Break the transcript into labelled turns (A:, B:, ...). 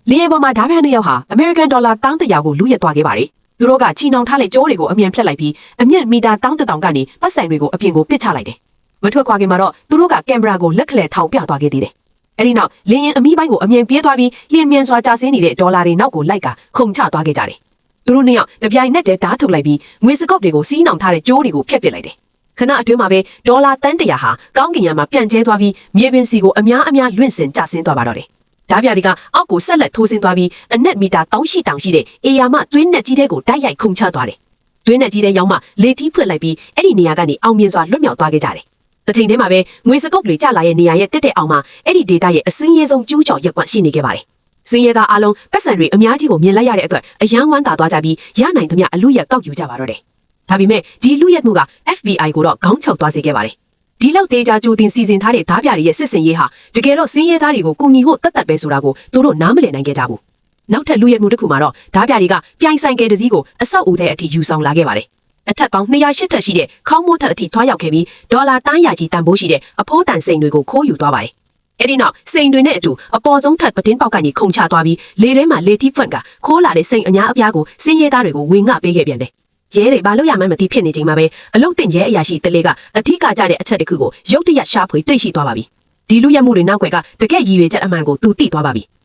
A: လေယာဉ်ပေါ်မှာဓာတ်ဖျားနှစ်ယောက်ဟာ American Dollar 1100ကိုလူရက်သွားခဲ့ပါတယ်။သူတို့ကချီနှောင်ထားတဲ့ကြိုးတွေကိုအမြန်ဖြတ်လိုက်ပြီးအမြင့်မီတာ1100ကနေပတ်ဆိုင်တွေကိုအပြင်ကိုပစ်ချလိုက်တယ်။မထွက်ခွာခင်မှာတော့သူတို့ကကင်မရာကိုလက်ခလဲထောင်ပြသွားခဲ့သေးတယ်။အဲဒီနောက်လေယာဉ်အမီးပိုင်းကိုအမြန်ပြေးသွားပြီးလျင်မြန်စွာကျဆင်းနေတဲ့ဒေါ်လာတွေနောက်ကိုလိုက်ကခုန်ချသွားခဲ့ကြတယ်။သူတို့နှစ်ယောက်တပြိုင်နက်တည်းဓာတ်ထုတ်လိုက်ပြီးငွေစကော့တွေကိုစီးနှောင်ထားတဲ့ကြိုးတွေကိုဖျက်ပစ်လိုက်တယ်။ခဏအတွင်းမှာပဲဒေါ်လာတန်း100ဟာကောင်းကင်ယံမှာပြန့်ကျဲသွားပြီးမြေပြင်စီကိုအများလွင့်စင်ကျဆင်းသွားပါတော့တယ်။ဓာတ်ပြတွေကအောက်ကိုဆက်လက်ထိုးဆင်းသွားပြီးအနက်မီတာ3000တောင်ရှိတဲ့အေယာမသွင်းနဲ့ကြီးတဲ့ကိုတိုက်ရိုက်ခုန်ချသွားတယ်။သွင်းနဲ့ကြီးတဲ့ရောက်မှလေထီးဖွင့်လိုက်ပြီးအဲ့ဒီနေရာကနေအောင်မြင်စွာလွတ်မြောက်သွားခဲ့ကြတယ်။တစ်ချိန်တည်းမှာပဲငွေစကုပ်တွေကျလာရဲ့နေရာရဲ့တက်အောင်မှာအဲ့ဒီဒေတာရဲ့အစင်းရဲဆုံးကျူးကျော်ရက်ကွက်ရှိနေခဲ့ပါတယ်။စင်းရဲသားအလုံးပတ်စံတွေအများကြီးကိုမြင်လိုက်ရတဲ့အတွက်အယမ်းဝမ်းသာသွားကြပြီးရနိုင်သမျှအလူရက်ကောက်ယူကြပါတော့တယ်။ဒါပေမဲ့ဒီလူရက်မှုက FBI ကိုတော့ခေါင်းချောက်သွားစေခဲ့ပါတယ်။ဒီလောက်တေးကြကြိုတင်စီစဉ်ထားတဲ့ဓားပြတွေရဲ့စစ်စင်ရေးဟာတကယ်တော့စင်းရဲသားတွေကိုကူညီဖို့တတ်ပဲဆိုတာကိုသူတို့နားမလည်နိုင်ခဲ့ကြဘူး။နောက်ထပ်လူရက်မှုတစ်ခုမှာတော့ဓားပြတွေကပြိုင်ဆိုင်ကယ်တစ်စီးကိုအဆောက်အဦထဲအထိယူဆောင်လာခဲ့ပါတယ်။အထက်ပေါင်း208ထက်ရှိတဲ့ခေါင်းမိုးထက်အထိထွားရောက်ခဲ့ပြီးဒေါ်လာတန်းရာကြီးတန်ဖိုးရှိတဲ့အဖိုးတန်စိန်တွေကိုခိုးယူသွားပါတယ်။အဲဒီနောက်စိန်တွေနဲ့အတူအပေါ်ဆုံးထပ်ပတင်းပေါက်ကနေခုန်ချသွားပြီးလေထဲမှာလေထီးဖွင့်ကခိုးလာတဲ့စိန်အများအပြားကိုစင်းရဲသားတွေကိုဝင်ငှပေးခဲ့ပြန်တယ်။ရဲတွေဘာလို့ရမှန်းမသိဖြစ်နေချိန်မှာပဲအလုတ်တင်ရဲအရာရှိတလေကအထီးကကြတဲ့အချက်တစ်ခုကိုရုတ်တရက်ရှာဖွေတိတ်ရှိသွားပါပြီ။ဒီလူရက်မှုတွေနောက်ွယ်ကတကယ့်ရည်ရွယ်ချက်အမှန်ကိုသူသိသွားပါပြီ။